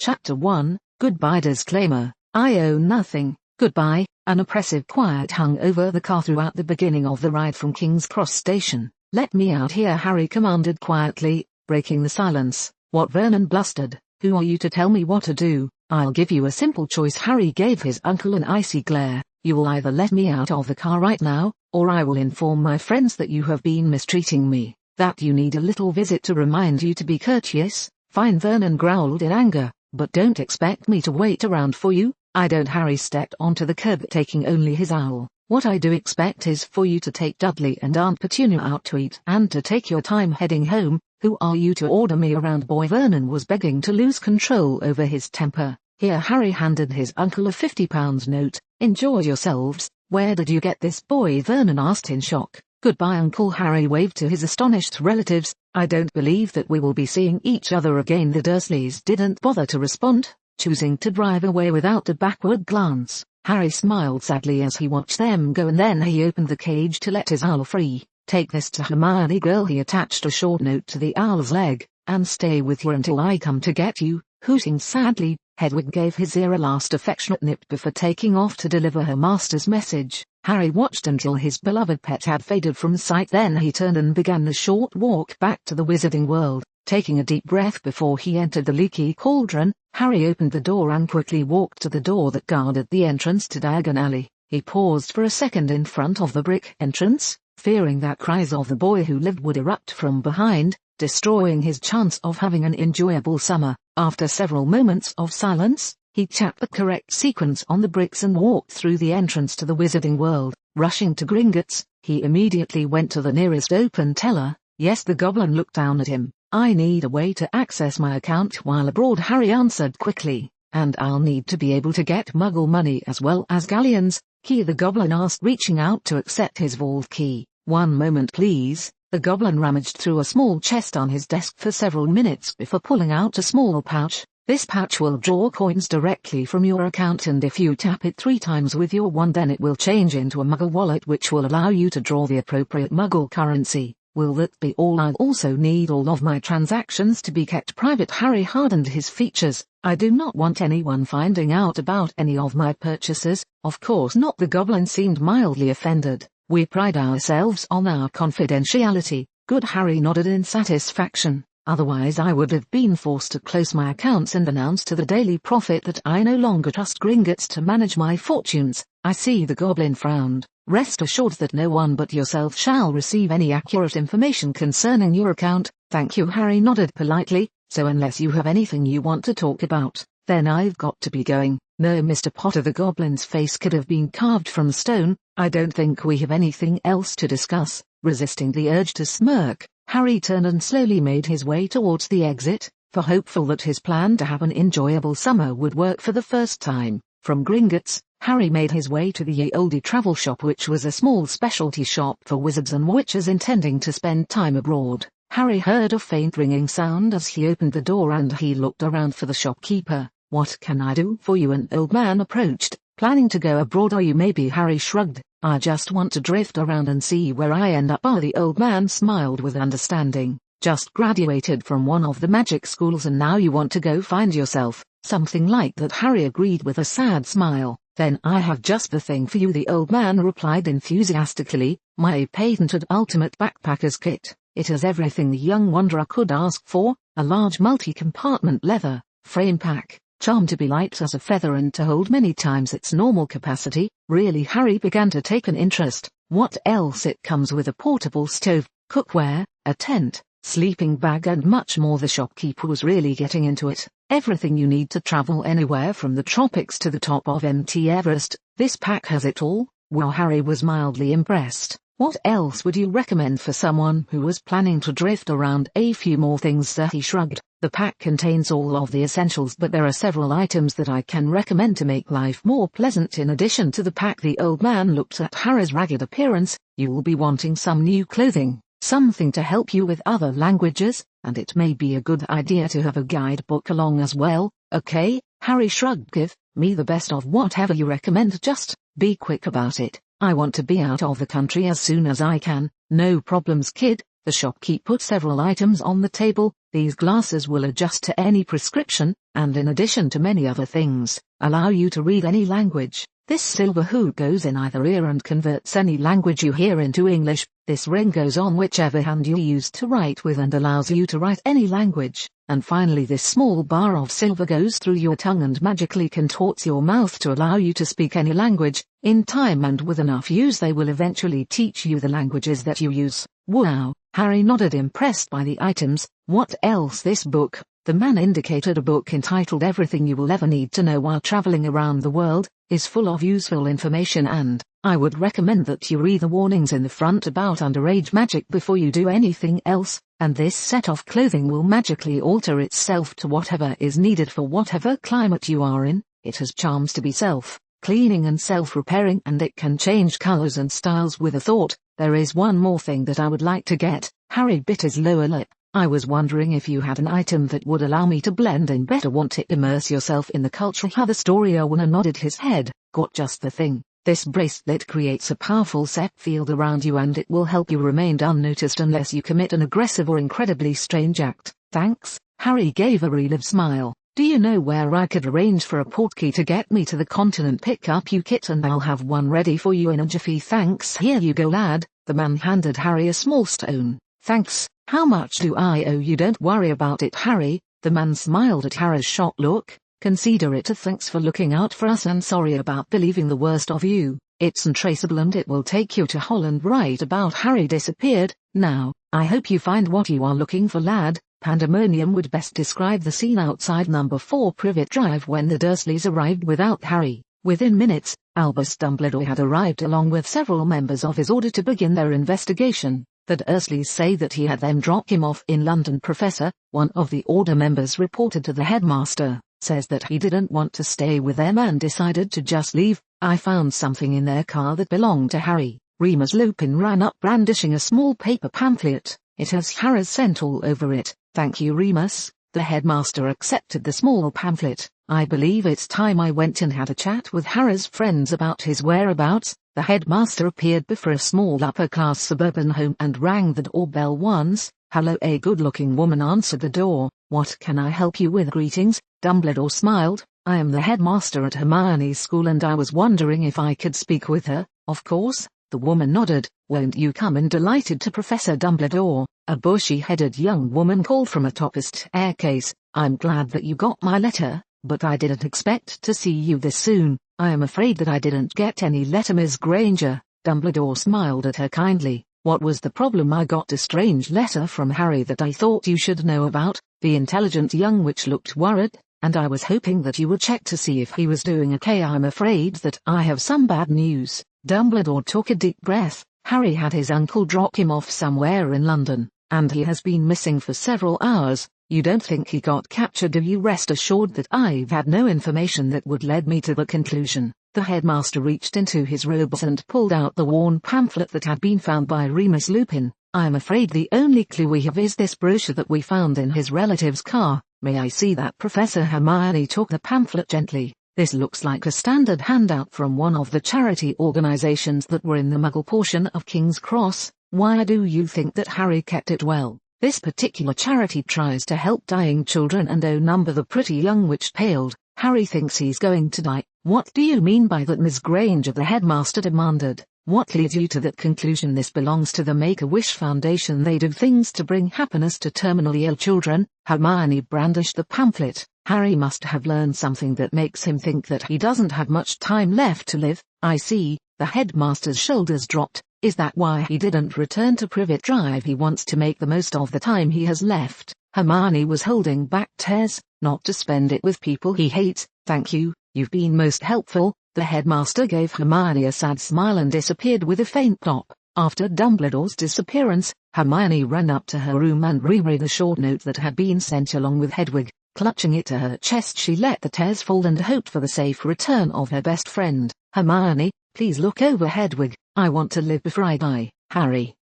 Chapter 1, Goodbye Disclaimer. I own nothing. Goodbye. An oppressive quiet hung over the car throughout the beginning of the ride from King's Cross Station. Let me out here, Harry commanded quietly, breaking the silence. What? Vernon blustered. Who are you to tell me what to do? I'll give you a simple choice. Harry gave his uncle an icy glare. You will either let me out of the car right now, or I will inform my friends that you have been mistreating me, that you need a little visit to remind you to be courteous. Fine, Vernon growled in anger, but don't expect me to wait around for you. I don't. Harry stepped onto the curb, taking only his owl. What I do expect is for you to take Dudley and Aunt Petunia out to eat and to take your time heading home. Who are you to order me around, boy? Vernon was begging to lose control over his temper. Here, Harry handed his uncle a £50 note. Enjoy yourselves. Where did you get this, boy? Vernon asked in shock. Goodbye, Uncle. Harry waved to his astonished relatives. I don't believe that we will be seeing each other again. The Dursleys didn't bother to respond, choosing to drive away without a backward glance. Harry smiled sadly as he watched them go, and then he opened the cage to let his owl free. Take this to Hermione, girl. He attached a short note to the owl's leg. And stay with you until I come to get you. Hooting sadly, Hedwig gave his ear a last affectionate nip before taking off to deliver her master's message. Harry watched until his beloved pet had faded from sight. Then he turned and began the short walk back to the Wizarding World. Taking a deep breath before he entered the leaky cauldron, Harry opened the door and quickly walked to the door that guarded the entrance to Diagon Alley. He paused for a second in front of the brick entrance, fearing that cries of the boy who lived would erupt from behind, destroying his chance of having an enjoyable summer. After several moments of silence, he tapped the correct sequence on the bricks and walked through the entrance to the Wizarding World. Rushing to Gringotts, he immediately went to the nearest open teller. Yes, the goblin looked down at him. I need a way to access my account while abroad, Harry answered quickly. And I'll need to be able to get Muggle money as well as galleons. Key? The goblin asked, reaching out to accept his vault key. One moment please. The goblin rummaged through a small chest on his desk for several minutes before pulling out a small pouch. This pouch will draw coins directly from your account, and if you tap it 3 times with your wand, then it will change into a Muggle wallet, which will allow you to draw the appropriate Muggle currency. Will that be all? I'll also need all of my transactions to be kept private. Harry hardened his features. I do not want anyone finding out about any of my purchases. Of course not. The goblin seemed mildly offended. We pride ourselves on our confidentiality. Good. Harry nodded in satisfaction. Otherwise I would have been forced to close my accounts and announce to the Daily Prophet that I no longer trust Gringotts to manage my fortunes. I see. The goblin frowned. Rest assured that no one but yourself shall receive any accurate information concerning your account. Thank you. Harry nodded politely. So unless you have anything you want to talk about, then I've got to be going. No, Mr. Potter. The goblin's face could have been carved from stone. I don't think we have anything else to discuss. Resisting the urge to smirk, Harry turned and slowly made his way towards the exit, for hopeful that his plan to have an enjoyable summer would work for the first time. From Gringotts, Harry made his way to the Ye Olde Travel Shop, which was a small specialty shop for wizards and witches intending to spend time abroad. Harry heard a faint ringing sound as he opened the door, and he looked around for the shopkeeper. What can I do for you? An old man approached. Planning to go abroad, are you? Maybe. Harry shrugged. I just want to drift around and see where I end up. The old man smiled with understanding. Just graduated from one of the magic schools and now you want to go find yourself something like that? Harry agreed with a sad smile. Then I have just the thing for you, the old man replied enthusiastically. My patented ultimate backpacker's kit. It has everything the young wanderer could ask for. A large multi-compartment leather frame pack, charmed to be light as a feather and to hold many times its normal capacity. Really? Harry began to take an interest. What else? It comes with a portable stove, cookware, a tent, sleeping bag and much more. The shopkeeper was really getting into it. Everything you need to travel anywhere from the tropics to the top of Mt. Everest. This pack has it all. Wow. Harry was mildly impressed. What else would you recommend for someone who was planning to drift around? A few more things, sir. He shrugged. The pack contains all of the essentials, but there are several items that I can recommend to make life more pleasant in addition to the pack. The old man looked at Harry's ragged appearance. You will be wanting some new clothing, something to help you with other languages, and it may be a good idea to have a guidebook along as well. Okay? Harry shrugged. Give me the best of whatever you recommend. Just be quick about it. I want to be out of the country as soon as I can. No problems, kid. The shopkeep put several items on the table. These glasses will adjust to any prescription, and in addition to many other things, allow you to read any language. This silver hoop goes in either ear and converts any language you hear into English. This ring goes on whichever hand you use to write with and allows you to write any language. And finally, this small bar of silver goes through your tongue and magically contorts your mouth to allow you to speak any language. In time and with enough use, they will eventually teach you the languages that you use. Wow! Harry nodded, impressed by the items. What else? This book. The man indicated a book entitled Everything You Will Ever Need to Know While Traveling Around the World, is full of useful information, and I would recommend that you read the warnings in the front about underage magic before you do anything else, and this set of clothing will magically alter itself to whatever is needed for whatever climate you are in. It has charms to be self-cleaning and self-repairing, and it can change colors and styles with a thought. There is one more thing that I would like to get. Harry bit his lower lip. I was wondering if you had an item that would allow me to blend in better. Want to immerse yourself in the culture? How the story? Owen nodded his head. Got just the thing. This bracelet creates a powerful set field around you, and it will help you remain unnoticed unless you commit an aggressive or incredibly strange act. Thanks. Harry gave a relieved smile. Do you know where I could arrange for a portkey to get me to the continent? Pick up you kit and I'll have one ready for you in a jiffy. Thanks. Here you go, lad. The man handed Harry a small stone. Thanks. How much do I owe you? Don't worry about it, Harry. The man smiled at Harry's shocked look. Consider it a thanks for looking out for us, and sorry about believing the worst of you. It's untraceable and it will take you to Holland. Right about. Harry disappeared. Now, I hope you find what you are looking for, lad. Pandemonium would best describe the scene outside number 4 Privet Drive when the Dursleys arrived without Harry. Within minutes, Albus Dumbledore had arrived along with several members of his order to begin their investigation. The Dursleys say that he had them drop him off in London. Professor, one of the order members reported to the headmaster, says that he didn't want to stay with them and decided to just leave. I found something in their car that belonged to Harry. Remus Lupin ran up brandishing a small paper pamphlet. It has Harry's scent all over it. Thank you, Remus. The headmaster accepted the small pamphlet. I believe it's time I went and had a chat with Harry's friends about his whereabouts. The headmaster appeared before a small upper-class suburban home and rang the doorbell once. Hello. A good-looking woman answered the door. What can I help you with? Greetings. Dumbledore smiled. I am the headmaster at Hermione's school and I was wondering if I could speak with her. Of course. The woman nodded. Won't you come in? Delighted to. Professor Dumbledore, a bushy-headed young woman called from atop a staircase. I'm glad that you got my letter, but I didn't expect to see you this soon. I am afraid that I didn't get any letter, Miss Granger. Dumbledore smiled at her kindly. What was the problem? I got a strange letter from Harry that I thought you should know about. The intelligent young witch looked worried, and I was hoping that you would check to see if he was doing okay. I'm afraid that I have some bad news. Dumbledore took a deep breath. Harry had his uncle drop him off somewhere in London, and he has been missing for several hours. You don't think he got captured, do you? Rest assured that I've had no information that would lead me to the conclusion. The headmaster reached into his robes and pulled out the worn pamphlet that had been found by Remus Lupin. I'm afraid the only clue we have is this brochure that we found in his relative's car. May I see that? Professor Hermione took the pamphlet gently. This looks like a standard handout from one of the charity organizations that were in the Muggle portion of King's Cross. Why do you think that Harry kept it? Well, this particular charity tries to help dying children, and oh number, the pretty young witch paled. Harry thinks he's going to die. What do you mean by that, Miss Granger? The headmaster demanded. What leads you to that conclusion? This belongs to the Make-A-Wish Foundation. They do things to bring happiness to terminally ill children. Hermione brandished the pamphlet. Harry must have learned something that makes him think that he doesn't have much time left to live. I see. The headmaster's shoulders dropped. Is that why he didn't return to Privet Drive? He wants to make the most of the time he has left. Hermione was holding back tears, not to spend it with people he hates. Thank you, you've been most helpful. The headmaster gave Hermione a sad smile and disappeared with a faint plop. After Dumbledore's disappearance, Hermione ran up to her room and reread a short note that had been sent along with Hedwig. Clutching it to her chest, she let the tears fall and hoped for the safe return of her best friend. Hermione, please look over Hedwig. I want to live before I die. Harry,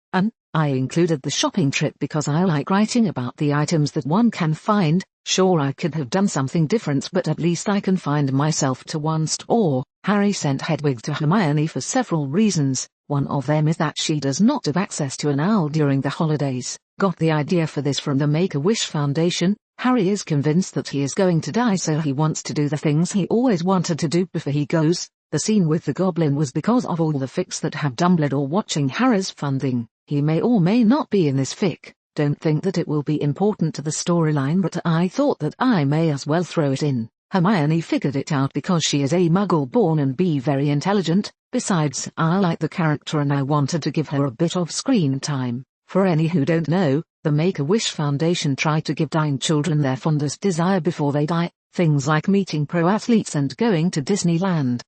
I included the shopping trip because I like writing about the items that one can find. Sure, I could have done something different, but at least I can find myself to one store. Harry sent Hedwig to Hermione for several reasons. One of them is that she does not have access to an owl during the holidays. Got the idea for this from the Make-A-Wish Foundation. Harry is convinced that he is going to die, so he wants to do the things he always wanted to do before he goes. The scene with the goblin was because of all the fics that have Dumbledore watching Harry's funding. He may or may not be in this fic. Don't think that it will be important to the storyline, but I thought that I may as well throw it in. Hermione figured it out because she is a muggle born and be very intelligent. Besides, I like the character and I wanted to give her a bit of screen time. For any who don't know, the Make-A-Wish Foundation tried to give dying children their fondest desire before they die, things like meeting pro athletes and going to Disneyland.